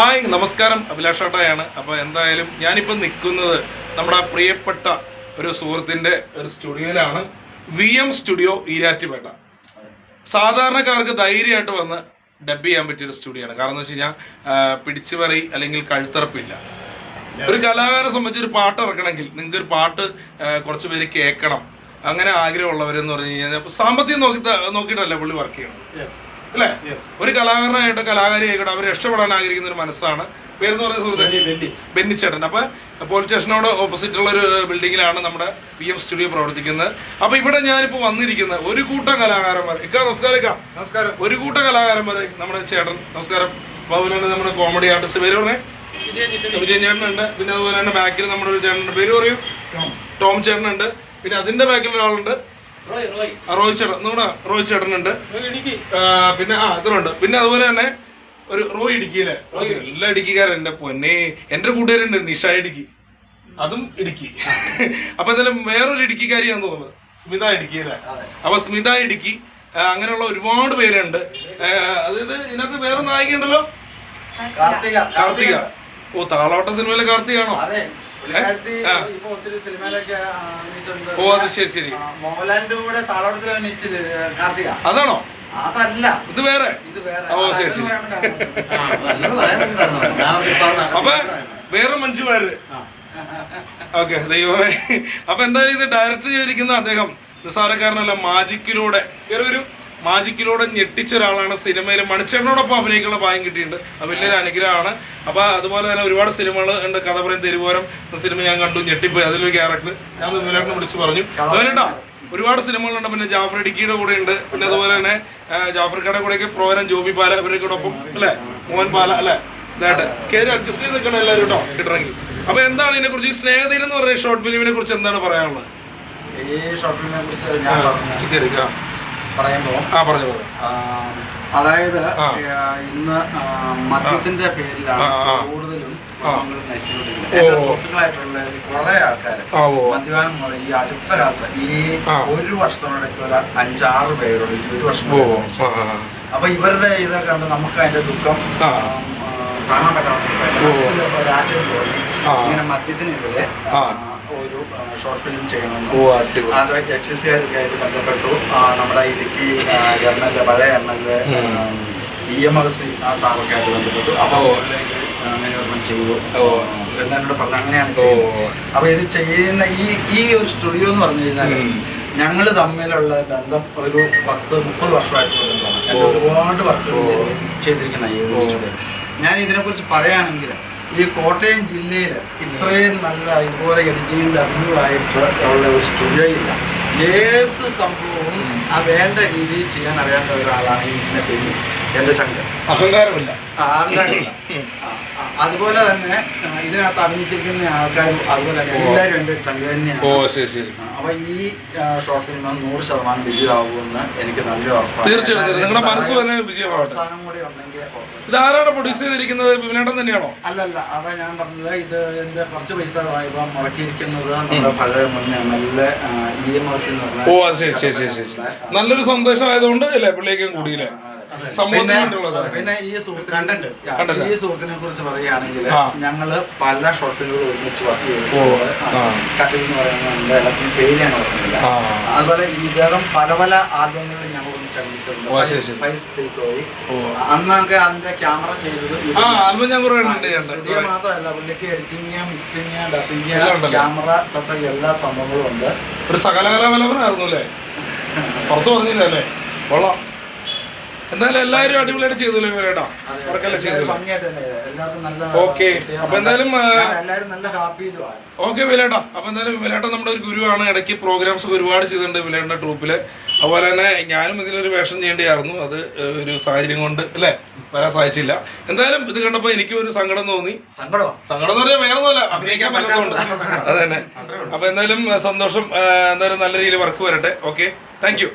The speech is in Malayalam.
ഹായ് നമസ്കാരം, അഭിലാഷ് ഷാട്ടയാണ്. അപ്പോൾ എന്തായാലും ഞാനിപ്പോൾ നിൽക്കുന്നത് നമ്മുടെ പ്രിയപ്പെട്ട ഒരു സുഹൃത്തിൻ്റെ ഒരു സ്റ്റുഡിയോയിലാണ്. VM studio Erattupetta. സാധാരണക്കാർക്ക് ധൈര്യമായിട്ട് വന്ന് ഡബ് ചെയ്യാൻ പറ്റിയൊരു സ്റ്റുഡിയോ ആണ്. കാരണം എന്ന് വെച്ച് കഴിഞ്ഞാൽ പിടിച്ചു പറയി അല്ലെങ്കിൽ കഴുത്തറപ്പില്ല. ഒരു കലാകാരനെ സംബന്ധിച്ച് ഒരു പാട്ട് ഇറക്കണമെങ്കിൽ നിങ്ങൾക്കൊരു പാട്ട് കുറച്ച് പേര് കേൾക്കണം, അങ്ങനെ ആഗ്രഹമുള്ളവരെന്ന് പറഞ്ഞു കഴിഞ്ഞാൽ സാമ്പത്തികം നോക്കിയിട്ടല്ല പുള്ളി വർക്ക് ചെയ്യണം അല്ലേ? ഒരു കലാകാരനായിട്ട് കലാകാരിയായിക്കോട്ടെ അവർ രക്ഷപ്പെടാൻ ആഗ്രഹിക്കുന്ന ഒരു മനസ്സാണ്. പേരെന്ന് പറയുന്ന സുഹൃത്ത് ബെന്നിച്ചേട്ടൻ. അപ്പോൾ പോലീസ് സ്റ്റേഷനോട് ഓപ്പോസിറ്റുള്ളൊരു ബിൽഡിങ്ങിലാണ് നമ്മുടെ VM സ്റ്റുഡിയോ പ്രവർത്തിക്കുന്നത്. അപ്പോൾ ഇവിടെ ഞാനിപ്പോൾ വന്നിരിക്കുന്നത് ഒരു കൂട്ടം കലാകാരന്മാർ. നമസ്കാരം. ഒരു കൂട്ടം കലാകാരന്മാർ നമ്മുടെ ചേട്ടൻ നമസ്കാരം. അതുപോലെ നമ്മുടെ കോമഡി ആർട്ടിസ്റ്റ് പേര് പറഞ്ഞേ വിജയൻ ചേട്ടനുണ്ട്. പിന്നെ അതുപോലെ തന്നെ ബാക്കിൽ നമ്മുടെ ഒരു ചേട്ടനുണ്ട്, പേര് പറയും ടോം ചേട്ടനുണ്ട്. പിന്നെ അതിൻ്റെ ബാക്കിൽ ഒരാളുണ്ട് റോയ് ചേട്ടൻ, നമ്മുടെ റോയ് ചേട്ടനുണ്ട്. പിന്നെ ഇതുണ്ട്. പിന്നെ അതുപോലെ തന്നെ ഒരു റോയ് ഇടുക്കിയിലെ എല്ലാ ഇടുക്കിക്കാരൻ എൻ്റെ പൊന്നെ. എൻ്റെ കൂട്ടുകാരുണ്ട് നിഷ ഇടുക്കി, അതും ഇടുക്കി. അപ്പൊ എന്തായാലും വേറൊരു ഇടുക്കിക്കാരിയാന്ന് തോന്നുന്നത് സ്മിത ഇടുക്കിയിലെ. അപ്പൊ സ്മിത ഇടുക്കി, അങ്ങനെയുള്ള ഒരുപാട് പേരുണ്ട്. അതായത് ഇതിനകത്ത് വേറെ നായികയുണ്ടല്ലോ, കാർത്തിക. ഓ, താളവട്ട സിനിമയിലെ കാർത്തികാണോ? ഓ, അത് ശരി. അതാണോ? അതല്ല, ഇത് വേറെ. ഓ ശരി. അപ്പൊ വേറെ മഞ്ജുമാര്. ഓക്കെ, ദൈവമേ. അപ്പൊ എന്തായാലും ഇത് ഡയറക്ടർ ചെയ്തിരിക്കുന്ന അദ്ദേഹം നിസ്സാരക്കാരനല്ല, മാജിക്കിലൂടെ ഞെട്ടിച്ച ഒരാളാണ്. സിനിമയിൽ മണിച്ചേട്ടനോടൊപ്പം അഭിനയിക്കാനുള്ള ഭാഗ്യം കിട്ടിയിട്ടുണ്ട്. അത് വലിയൊരു അനുഗ്രഹമാണ്. അപ്പോൾ അതുപോലെ തന്നെ ഒരുപാട് സിനിമകൾ ഉണ്ട്. കഥ പറയും തെരുവോരം സിനിമ ഞാൻ കണ്ടു, ഞെട്ടിപ്പോയി. അതിലൊരു ക്യാരക്ടർ ഞാൻ വിമലേട്ടനെ വിളിച്ച് പറഞ്ഞു. അതുപോലെട്ടാ ഒരുപാട് സിനിമകളുണ്ട്. പിന്നെ ജാഫർ ഇടുക്കിയുടെ കൂടെ ഉണ്ട്. പിന്നെ അതുപോലെ തന്നെ ജാഫർക്കയുടെ കൂടെയൊക്കെ പ്രോഗ്രാം ജോബി പാല ഇവരൊക്കെയോടൊപ്പം അല്ലേ, മോഹൻ പാല അല്ലേ, ഇതായിട്ട് കയറി അഡ്ജസ്റ്റ് ചെയ്ത് നിൽക്കണം എല്ലാവരും കേട്ടോ കിട്ടണമെങ്കിൽ. അപ്പോൾ എന്താണ് ഇതിനെക്കുറിച്ച്, ഈ സ്നേഹതീരം എന്ന് പറയുന്ന ഷോർട്ട് ഫിലിമിനെ കുറിച്ച് എന്താണ് പറയാനുള്ളത്? ഈ ഷോർട്ട് ഫിലിമിനെ കുറിച്ച് പറഞ്ഞു. അതായത് ഇന്ന് മദ്യത്തിന്റെ പേരിലാണ് കൂടുതലും നശിച്ചുകൊണ്ടിരിക്കുന്നത്. എന്റെ സുഹൃത്തുക്കളായിട്ടുള്ള കുറെ ആൾക്കാര് മദ്യപാനം പറയും. ഈ അടുത്ത കാലത്ത് ഈ ഒരു വർഷത്തോടൊക്കെ ഒരു 5-6 പേരോട് ഈ ഒരു വർഷം. അപ്പൊ ഇവരുടെ ഇതൊക്കെ കണ്ട് നമുക്ക് അതിന്റെ ദുഃഖം കാണാൻ പറ്റാത്ത ഒരാശയം തോന്നി. ഇങ്ങനെ മദ്യത്തിനെതിരെ ഒരു ഷോർട്ട് ഫിലിം ചെയ്യണമെന്ന് അത് എക്സൈസുകാരൊക്കെ ആയിട്ട് ബന്ധപ്പെട്ടു. നമ്മുടെ ഇടുക്കി പഴയ MLA EMRC ആ സാറൊക്കെ ആയിട്ട് ബന്ധപ്പെട്ടു. അപ്പോൾ അങ്ങനെ ഒരെണ്ണം ചെയ്തു എന്നോട് പറഞ്ഞു. അങ്ങനെയാണ് ചെയ്യുന്നത്. അപ്പോൾ ഇത് ചെയ്യുന്ന ഈ ഒരു സ്റ്റുഡിയോ എന്ന് പറഞ്ഞു കഴിഞ്ഞാൽ ഞങ്ങൾ തമ്മിലുള്ള ബന്ധം ഒരു 10-30 വർഷമായിട്ടുള്ള ബന്ധമാണ്. എൻ്റെ ഒരുപാട് വർക്കുകൾ ചെയ്തിരിക്കുന്ന ഈ ഒരു സ്റ്റുഡിയോ. ഞാൻ ഇതിനെക്കുറിച്ച് പറയുകയാണെങ്കിൽ ഈ കോട്ടയം ജില്ലയിൽ ഇത്രയും നല്ല ഇതുപോലെ എഡിറ്റിംഗിൻ്റെ അഭിനയമായിട്ട് ഉള്ള ഒരു സ്റ്റുഡിയോ ഇല്ല. ഏത് സംഭവവും വേണ്ട രീതിയിൽ ചെയ്യാൻ അറിയാത്ത ഒരാളാണ് ഇതിനെ പിന്നെ എൻ്റെ ചങ്ക. അഹങ്കാരമില്ല. അതുപോലെ തന്നെ ഇതിനകത്ത് അഭിനയിച്ചിരിക്കുന്ന ആൾക്കാരും അതുപോലെ തന്നെ എല്ലാവരും എൻ്റെ ചങ്ക തന്നെയാണ്. അപ്പൊ ഈ ഷോർട്ട് ഫിലിം 100% വിജയമാകുമെന്ന് എനിക്ക് നല്ല ഉറപ്പാണ്. തീർച്ചയായിട്ടും നിങ്ങളുടെ മനസ്സ് തന്നെ വിജയമാവട്ടെ. അവസാനം കൂടി ഉണ്ടെങ്കിൽ. ഇതാരാണ് പ്രൊഡ്യൂസ് ചെയ്തിരിക്കുന്നത്? വിമലേട്ടൻ തന്നെയാണോ? അല്ലല്ല, അതാ ഞാൻ പറഞ്ഞത്. ഇത് എന്റെ കുറച്ച് പൈസ ഇപ്പം മുടക്കിയിരിക്കുന്നത് നമ്മുടെ പഴയ മുൻ MLA EMRC എന്ന് പറഞ്ഞ. ഓ ശരി. നല്ലൊരു സന്ദേശം ആയതുകൊണ്ട് അല്ലേ പിള്ളേക്കും കൂടിയില്ലേ. പിന്നെ ഈ സുഹൃത്തിനെ കുറിച്ച് പറയുകയാണെങ്കിൽ ഞങ്ങള് പല ഷോട്ടുകൾ ഒരുമിച്ച് വർക്ക് ചെയ്തിട്ടുണ്ട്. കട്ടിൽ എന്ന് പറയുന്നുണ്ട്, എല്ലാത്തിനും പേര് ഞാൻ ഓർക്കുന്നില്ല. അതുപോലെ ഇദ്ദേഹം പല ആൽബങ്ങളിൽ ഞങ്ങൾ ഒന്നിച്ച് അഭിനയിച്ചിട്ടുണ്ട്. അന്നൊക്കെ അതിന്റെ ക്യാമറ ചെയ്തത് മാത്രമല്ല, പുള്ളിക്ക് എഡിറ്റിങ്, മിക്സിങ്, ഡബിങ്, ക്യാമറ തൊട്ട എല്ലാ സംഭവങ്ങളും ഉണ്ട്. ഒരു സകലകലാവലവനായിരുന്നു അല്ലേ, പുറത്ത് പറഞ്ഞില്ലല്ലേ. കൊള്ളാം. എന്തായാലും എല്ലാവരും അടിപൊളിയായിട്ട് ചെയ്തല്ലോ ഇവരേട്ടാ, അവർക്കെല്ലാം ചെയ്തു. ഓക്കെ, അപ്പൊ എന്തായാലും ഓക്കെ വിമലേട്ടാ. അപ്പൊ എന്തായാലും വിമലേട്ടൻ നമ്മുടെ ഒരു ഗുരുവാണ്. ഇടയ്ക്ക് പ്രോഗ്രാംസ് ഒരുപാട് ചെയ്തിട്ടുണ്ട് വിമലേട്ടൻ്റെ ട്രൂപ്പില്. അതുപോലെ തന്നെ ഞാനും ഇതിലൊരു വേഷം ചെയ്യേണ്ടിയായിരുന്നു. അത് ഒരു സാഹചര്യം കൊണ്ട് അല്ലേ വരാൻ സാധിച്ചില്ല. എന്തായാലും ഇത് കണ്ടപ്പോൾ എനിക്ക് ഒരു സങ്കടം തോന്നി. സങ്കടം എന്ന് പറഞ്ഞാൽ വേറെ ഒന്നുമല്ല, അഭിനയിക്കാൻ പറ്റാത്തതുകൊണ്ട് അത് തന്നെ. അപ്പൊ എന്തായാലും സന്തോഷം. എന്തായാലും നല്ല രീതിയിൽ വർക്ക് വരട്ടെ. Okay, thank you.